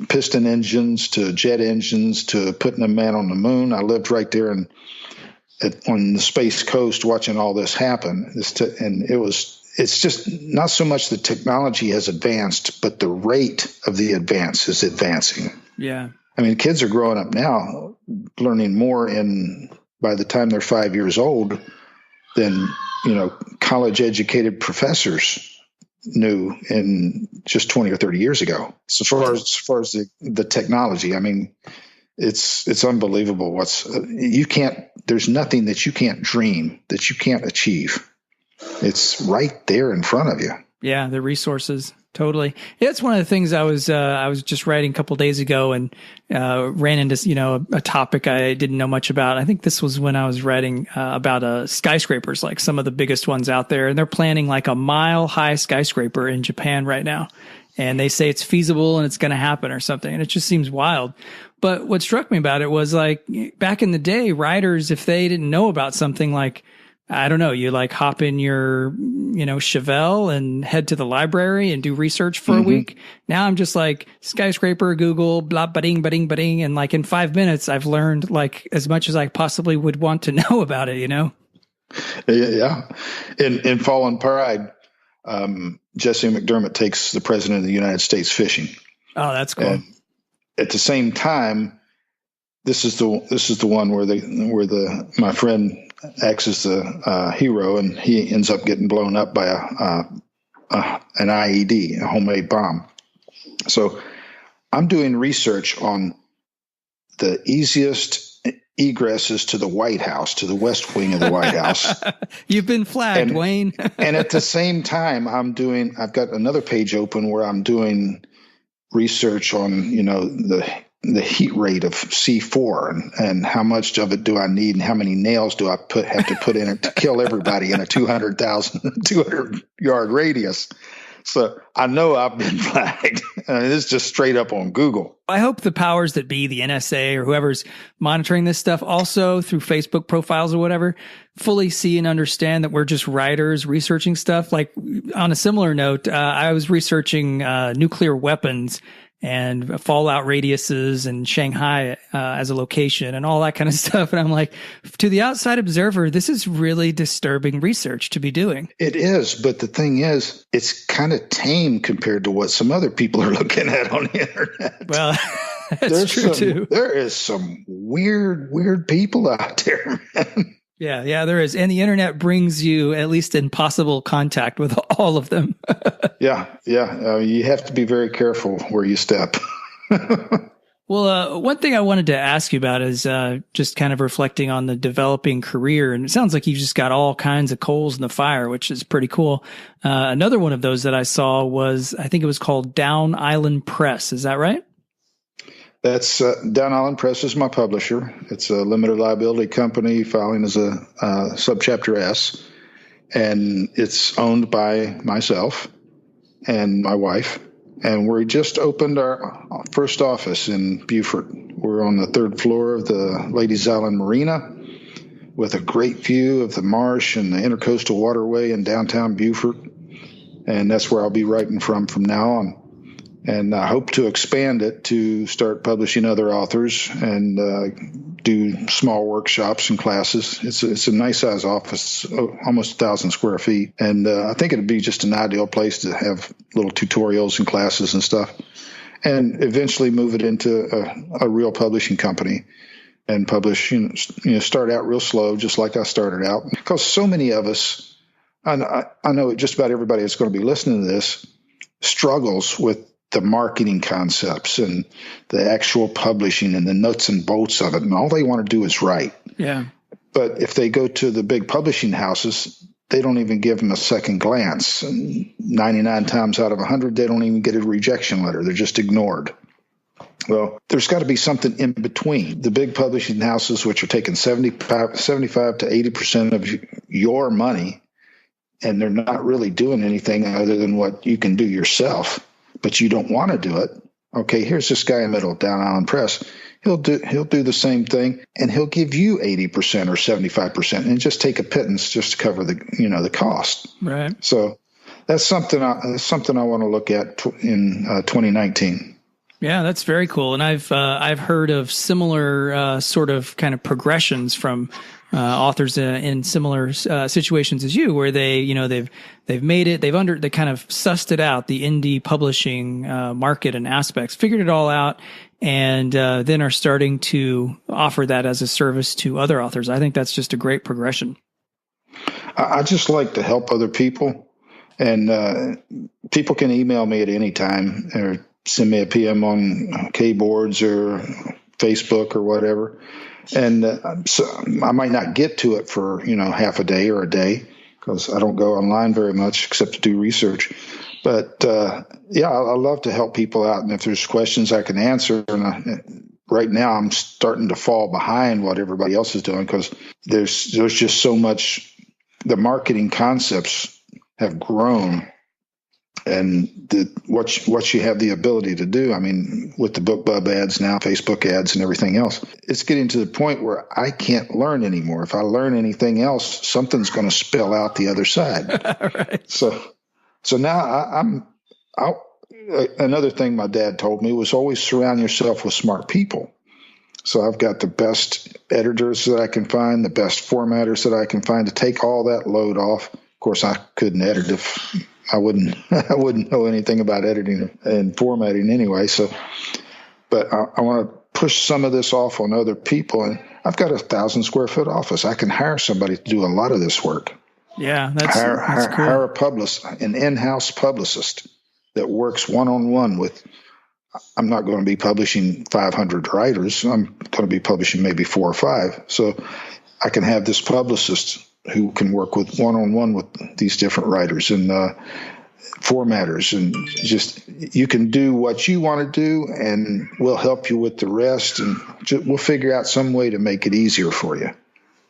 S3: piston engines to jet engines to putting a man on the moon. I lived right there on the Space Coast watching all this happen. It's just not so much the technology has advanced, but the rate of the advance is advancing.
S1: Yeah.
S3: I mean, kids are growing up now learning more by the time they're 5 years old than, college educated professors knew in just 20 or 30 years ago. So as far as the technology, I mean, it's unbelievable. There's nothing that you can't dream, that you can't achieve. It's right there in front of you.
S1: Yeah, the resources. Totally. Yeah, it's one of the things I was just writing a couple of days ago and ran into, a topic I didn't know much about. I think this was when I was writing about skyscrapers, like some of the biggest ones out there. And they're planning like a mile-high skyscraper in Japan right now. and they say it's feasible and it's going to happen or something. And it just seems wild. But what struck me about it was like back in the day, writers, if they didn't know about something like, I don't know, you like hop in your, Chevelle and head to the library and do research for a week. Now I'm just like skyscraper, Google, blah, ba-ding, ba-ding, ba-ding. And like in 5 minutes, I've learned like as much as I possibly would want to know about it,
S3: Yeah. In Fallen Pride, Jesse McDermitt takes the president of the United States fishing.
S1: Oh, that's cool.
S3: And at the same time, this is the one where my friend acts as the hero, and he ends up getting blown up by an IED, a homemade bomb. So I'm doing research on the easiest egresses to the White House, to the West Wing of the White House.
S1: You've been flagged, Wayne.
S3: And at the same time, I've got another page open where I'm doing research on, the heat rate of C4 and how much of it do I need and how many nails do I have to put in it to kill everybody in a 200 yard radius. So I know I've been flagged. This is just straight up on Google.
S1: I hope the powers that be, the NSA or whoever's monitoring this stuff, also through Facebook profiles or whatever, fully see and understand that we're just writers researching stuff. Like on a similar note, I was researching nuclear weapons and fallout radiuses and Shanghai as a location and all that kind of stuff. And I'm like, to the outside observer, this is really disturbing research to be doing.
S3: It is. But the thing is, it's kind of tame compared to what some other people are looking at on the internet.
S1: Well, that's true too.
S3: There is some weird people out there, man.
S1: Yeah, there is. And the internet brings you at least in possible contact with all of them.
S3: Yeah. You have to be very careful where you step.
S1: Well, one thing I wanted to ask you about is just kind of reflecting on the developing career. And it sounds like you've just got all kinds of coals in the fire, which is pretty cool. Another one of those that I saw was, I think it was called Down Island Press. Is that right?
S3: That's Down Island Press is my publisher. It's a limited liability company filing as a subchapter S, and it's owned by myself and my wife. And we just opened our first office in Beaufort. We're on the third floor of the Ladies Island Marina with a great view of the marsh and the intercoastal waterway in downtown Beaufort. And that's where I'll be writing from now on. And I hope to expand it to start publishing other authors and do small workshops and classes. It's a nice size office, almost 1,000 square feet. And I think it'd be just an ideal place to have little tutorials and classes and stuff, and eventually move it into a real publishing company and publish, start out real slow, just like I started out. Because so many of us, I know just about everybody that's going to be listening to this struggles with the marketing concepts and the actual publishing and the nuts and bolts of it. And all they want to do is write.
S1: Yeah.
S3: But if they go to the big publishing houses, they don't even give them a second glance. And 99 times out of 100, they don't even get a rejection letter. They're just ignored. Well, there's got to be something in between. The big publishing houses, which are taking 75 to 80% of your money, and they're not really doing anything other than what you can do yourself, but you don't want to do it. Okay, here's this guy in the middle, Down Island Press. He'll do the same thing, and he'll give you 80% or 75%, and just take a pittance just to cover the cost.
S1: Right.
S3: So that's something I want to look at in 2019.
S1: Yeah, that's very cool. And I've heard of similar sort of kind of progressions from authors in similar situations as you, where they've made it, they kind of sussed it out, the indie publishing market and aspects, figured it all out, and then are starting to offer that as a service to other authors. I think that's just a great progression.
S3: I just like to help other people, and people can email me at any time or send me a PM on K-Boards or Facebook or whatever. And so I might not get to it for, half a day or a day, because I don't go online very much except to do research. But, I love to help people out. And if there's questions I can answer, and right now I'm starting to fall behind what everybody else is doing, because there's just so much. The marketing concepts have grown what you have the ability to do. I mean, with the BookBub ads now, Facebook ads and everything else, it's getting to the point where I can't learn anymore. If I learn anything else, something's going to spill out the other side.
S1: Right.
S3: So now another thing my dad told me was always surround yourself with smart people. So I've got the best editors that I can find, the best formatters that I can find to take all that load off. Of course, I couldn't edit if I wouldn't know anything about editing and formatting anyway. But I want to push some of this off on other people. And I've got a 1,000 square foot office. I can hire somebody to do a lot of this work.
S1: Yeah, that's cool.
S3: Hire a publicist, an in-house publicist that works one-on-one with. I'm not going to be publishing 500 writers. I'm going to be publishing maybe 4 or 5. So I can have this publicist who can work with one-on-one with these different writers and formatters, and just you can do what you want to do, and we'll help you with the rest, and we'll figure out some way to make it easier for you.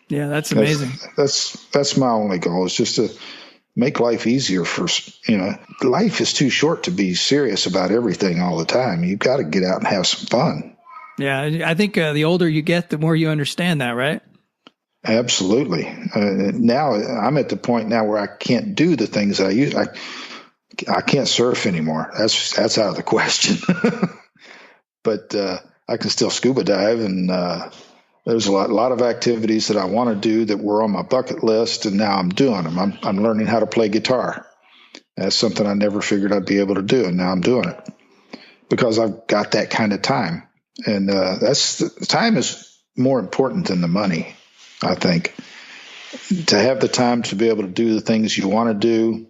S1: Yeah, that's amazing.
S3: That's my only goal, is just to make life easier for, life is too short to be serious about everything all the time. You've got to get out and have some fun. Yeah,
S1: I think the older you get, the more you understand that, right?
S3: Absolutely. Now I'm at the point now where I can't do the things that I used. I can't surf anymore. That's out of the question. But I can still scuba dive, and there's a lot of activities that I want to do that were on my bucket list, and now I'm doing them. I'm learning how to play guitar. That's something I never figured I'd be able to do, and now I'm doing it because I've got that kind of time. And time is more important than the money, I think. To have the time to be able to do the things you want to do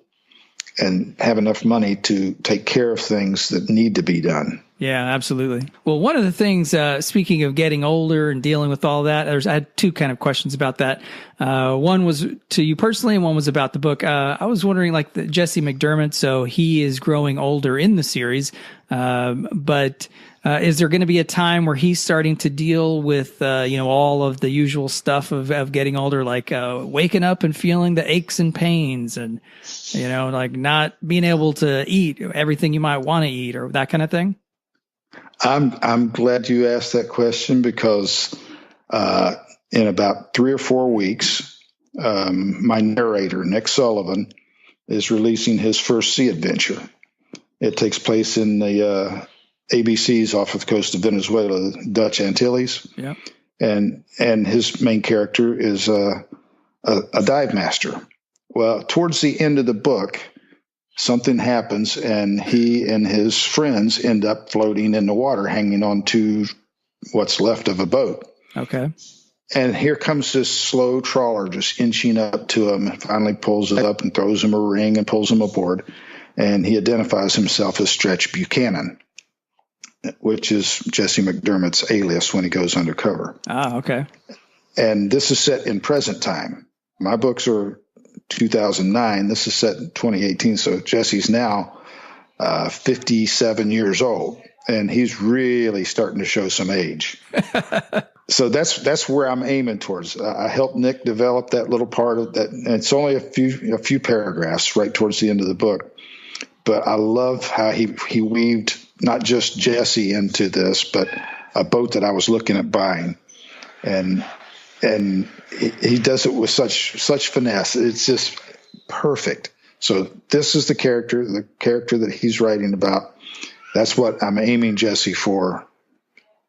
S3: and have enough money to take care of things that need to be done.
S1: Yeah, absolutely. Well, one of the things, speaking of getting older and dealing with all that, I had 2 kind of questions about that. One was to you personally, and one was about the book. I was wondering, like, Jesse McDermitt, so he is growing older in the series, but is there going to be a time where he's starting to deal with, all of the usual stuff of getting older, like waking up and feeling the aches and pains and, like not being able to eat everything you might want to eat or that kind of thing?
S3: I'm glad you asked that question because in about 3 or 4 weeks, my narrator, Nick Sullivan, is releasing his first sea adventure. It takes place in the ABCs off of the coast of Venezuela, the Dutch Antilles.
S1: Yeah.
S3: And his main character is a dive master. Well, towards the end of the book, something happens, and he and his friends end up floating in the water, hanging on to what's left of a boat.
S1: Okay.
S3: And here comes this slow trawler just inching up to him, and finally pulls it up and throws him a ring and pulls him aboard. And he identifies himself as Stretch Buchanan, which is Jesse McDermitt's alias when he goes undercover.
S1: Ah, okay.
S3: And this is set in present time. My books are 2009. This is set in 2018. So Jesse's now 57 years old, and he's really starting to show some age. So that's where I'm aiming towards. I helped Nick develop that little part of that. And it's only a few paragraphs right towards the end of the book, but I love how he weaved not just Jesse into this, but a boat that I was looking at buying, and he does it with such finesse. It's just perfect. So this is the character that he's writing about. That's what I'm aiming Jesse for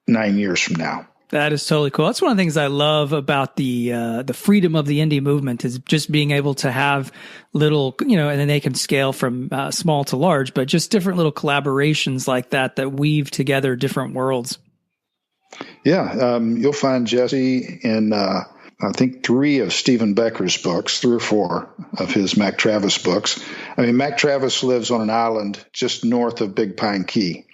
S3: 9 years from now.
S1: That is totally cool. That's one of the things I love about the freedom of the indie movement is just being able to have little, and then they can scale from small to large, but just different little collaborations like that weave together different worlds.
S3: Yeah. You'll find Jesse in, I think 3 of Stephen Becker's books, 3 or 4 of his Mac Travis books. I mean, Mac Travis lives on an island just north of Big Pine Key.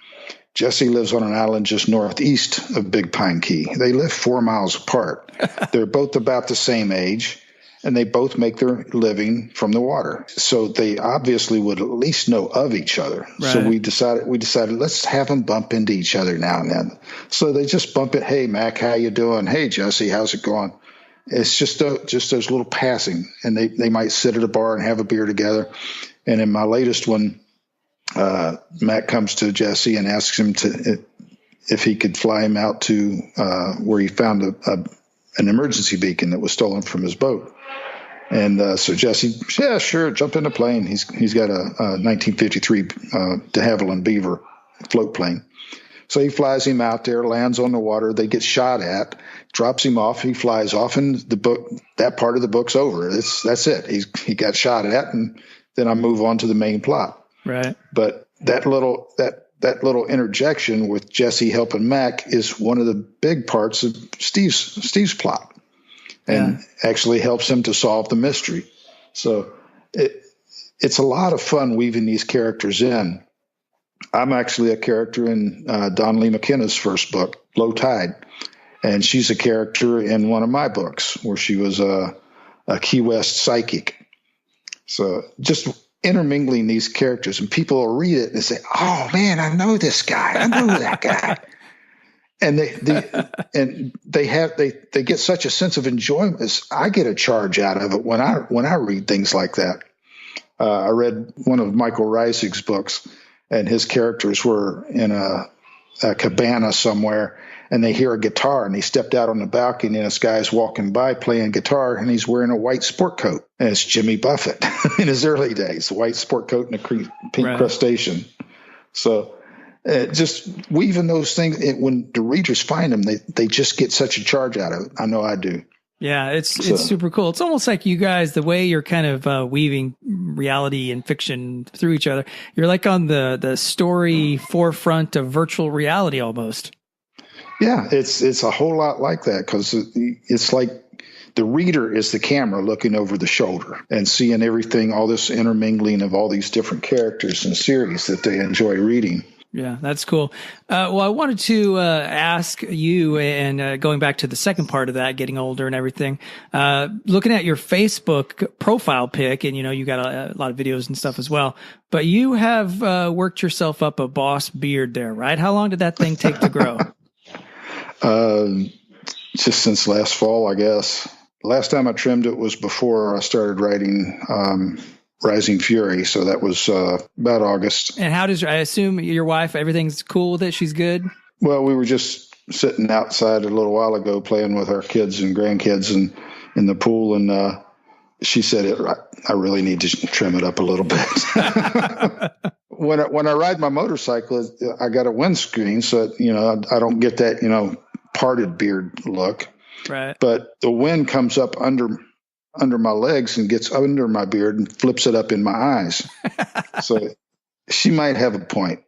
S3: Jesse lives on an island just northeast of Big Pine Key. They live 4 miles apart. They're both about the same age, and they both make their living from the water. So they obviously would at least know of each other. Right. So we decided let's have them bump into each other now and then. So they just bump it. Hey, Mac, how you doing? Hey, Jesse, how's it going? It's just those little passing, and they might sit at a bar and have a beer together. And in my latest one, Mac comes to Jesse and asks him if he could fly him out to where he found an emergency beacon that was stolen from his boat. And so Jesse, yeah, sure, jump in the plane. He's got a 1953 de Havilland Beaver float plane. So he flies him out there, lands on the water. They get shot at, drops him off. He flies off, and that part of the book's over. That's it. He got shot at, and then I move on to the main plot.
S1: Right.
S3: But that little interjection with Jesse helping Mac is one of the big parts of Steve's plot, and actually helps him to solve the mystery. So it's a lot of fun weaving these characters in. I'm actually a character in Don Lee McKenna's first book, Low Tide, and she's a character in one of my books where she was a Key West psychic. So just intermingling these characters, and people will read it and say, "Oh man, I know this guy. I know that guy," and they get such a sense of enjoyment. I get a charge out of it when I read things like that. I read one of Michael Reisig's books, and his characters were in a cabana somewhere, and they hear a guitar, and he stepped out on the balcony, and this guy's walking by playing guitar, and he's wearing a white sport coat, and it's Jimmy Buffett in his early days, a white sport coat and a pink crustacean. So just weaving those things, when the readers find them, they just get such a charge out of it. I know I do.
S1: Yeah, it's super cool. It's almost like you guys, the way you're kind of weaving reality and fiction through each other, you're like on the story forefront of virtual reality almost. Yeah,
S3: it's a whole lot like that, because it's like the reader is the camera looking over the shoulder and seeing everything, all this intermingling of all these different characters and series that they enjoy reading.
S1: Yeah, that's cool. Well, I wanted to ask you, and going back to the second part of that, getting older and everything, looking at your Facebook profile pic, and you got a lot of videos and stuff as well, but you have worked yourself up a boss beard there, right? How long did that thing take to grow?
S3: Just since last fall, I guess. Last time I trimmed it was before I started writing Rising Fury, so that was about August.
S1: And how I assume your wife, everything's cool with it? She's good?
S3: Well, we were just sitting outside a little while ago playing with our kids and grandkids and in the pool, and she said, I really need to trim it up a little bit. When I ride my motorcycle, I got a windscreen, so I don't get that parted beard look.
S1: Right.
S3: But the wind comes up under my legs and gets under my beard and flips it up in my eyes. So she might have a point.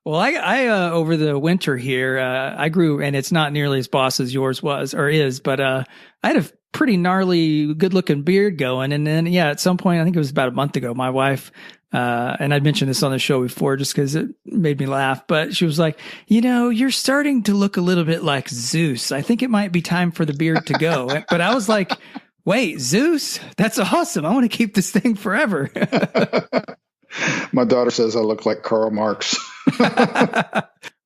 S1: Well, I over the winter here, I grew, and it's not nearly as boss as yours was or is, but I had a pretty gnarly, good looking beard going. And then, at some point, I think it was about a month ago, my wife, and I'd mentioned this on the show before just because it made me laugh, but she was like, you're starting to look a little bit like Zeus. I think it might be time for the beard to go. But I was like, wait, Zeus? That's awesome. I want to keep this thing forever.
S3: My daughter says I look like Karl Marx.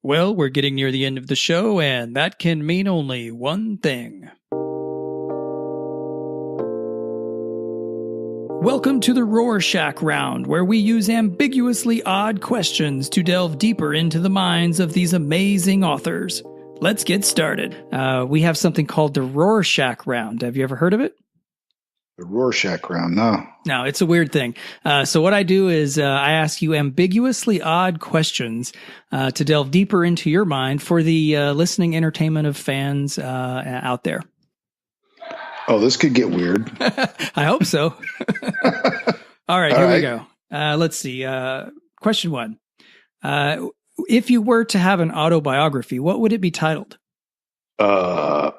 S1: Well, we're getting near the end of the show, and that can mean only one thing. Welcome to the Rorschach round, where we use ambiguously odd questions to delve deeper into the minds of these amazing authors. Let's get started. We have something called the Rorschach round. Have you ever heard of it?
S3: The Rorschach round, no.
S1: No, it's a weird thing. So what I do is I ask you ambiguously odd questions to delve deeper into your mind for the listening entertainment of fans out there.
S3: Oh, this could get weird.
S1: I hope so. All right, here we go. Let's see. Question 1. If you were to have an autobiography, what would it be titled?
S3: Well,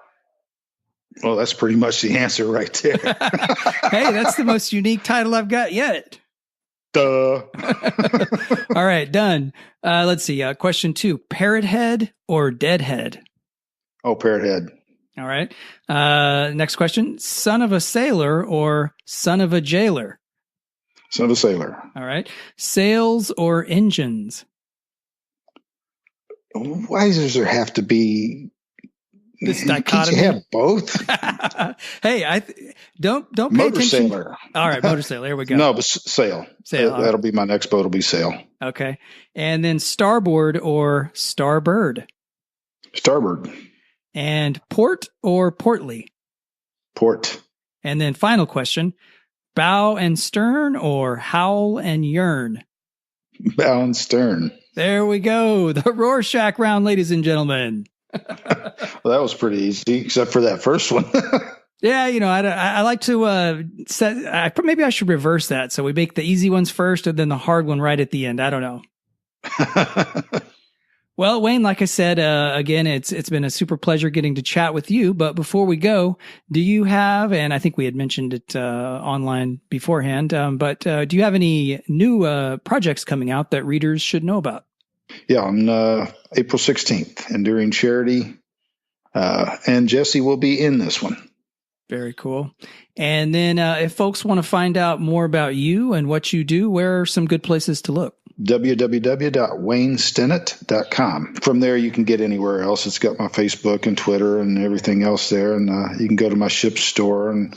S3: that's pretty much the answer right there.
S1: Hey, that's the most unique title I've got yet.
S3: Duh.
S1: All right, done. Let's see. Question 2, Parrot Head or Deadhead?
S3: Oh, Parrot Head.
S1: All right. Next question, Son of a Sailor or Son of a Jailer?
S3: Son of a Sailor.
S1: All right. Sails or engines?
S3: Why does there have to be
S1: This dichotomy.
S3: Can't you have both?
S1: Hey, don't pay
S3: Motor
S1: attention.
S3: sailor.
S1: All right, motor sailor. There we go.
S3: No, but sail. That'll be my next boat. Will be sail.
S1: Okay, and then starboard or starbird.
S3: Starboard.
S1: And port or portly.
S3: Port.
S1: And then final question: bow and stern or howl and yearn.
S3: Bow and stern.
S1: There we go. The Rorschach round, ladies and gentlemen.
S3: Well, that was pretty easy, except for that first one.
S1: Yeah, I like to maybe I should reverse that. So we make the easy ones first and then the hard one right at the end. I don't know. Well, Wayne, like I said, again, it's been a super pleasure getting to chat with you. But before we go, do you have, and I think we had mentioned it online beforehand, but do you have any new projects coming out that readers should know about?
S3: Yeah, on April 16th, Enduring Charity. And Jesse will be in this one.
S1: Very cool. And then if folks want to find out more about you and what you do, where are some good places to look?
S3: www.waynestinnett.com. From there, you can get anywhere else. It's got my Facebook and Twitter and everything else there. And you can go to my ship store and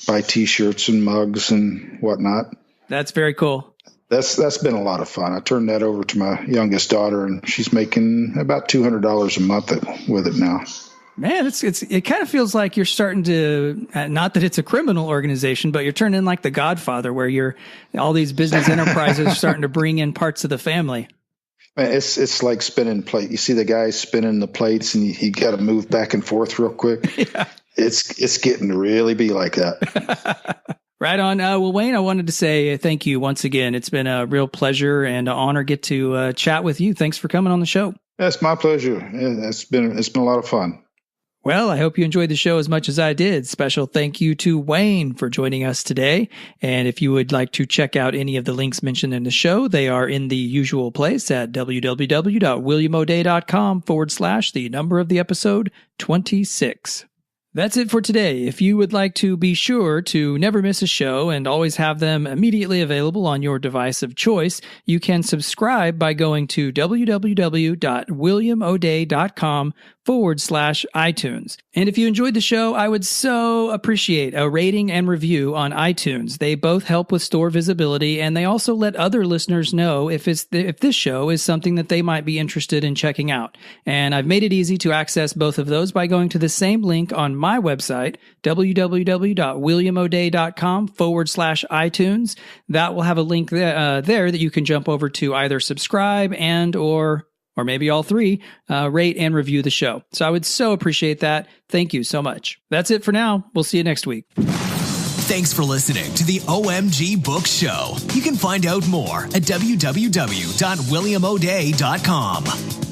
S3: buy T-shirts and mugs and whatnot.
S1: That's very cool.
S3: That's been a lot of fun. I turned that over to my youngest daughter, and she's making about $200 a month with it now. Man,
S1: it kind of feels like you're starting to, not that it's a criminal organization, but you're turning like the Godfather, where all these business enterprises are starting to bring in parts of the family.
S3: Man, it's like spinning plate. You see the guy spinning the plates, and you got to move back and forth real quick. Yeah. It's getting to really be like that.
S1: Right on. Well, Wayne, I wanted to say thank you once again. It's been a real pleasure and an honor get to chat with you. Thanks for coming on the show.
S3: That's my pleasure. It's been a lot of fun.
S1: Well, I hope you enjoyed the show as much as I did. Special thank you to Wayne for joining us today. And if you would like to check out any of the links mentioned in the show, they are in the usual place at www.williamoday.com/the episode 26. That's it for today. If you would like to be sure to never miss a show and always have them immediately available on your device of choice, you can subscribe by going to www.williamoday.com/iTunes. And if you enjoyed the show, I would so appreciate a rating and review on iTunes. They both help with store visibility, and they also let other listeners know if this show is something that they might be interested in checking out. And I've made it easy to access both of those by going to the same link on my website, www.williamoday.com/iTunes. That will have a link there that you can jump over to either subscribe and or maybe all three, rate and review the show. So I would so appreciate that. Thank you so much. That's it for now. We'll see you next week.
S2: Thanks for listening to the OMG Book Show. You can find out more at www.williamoday.com.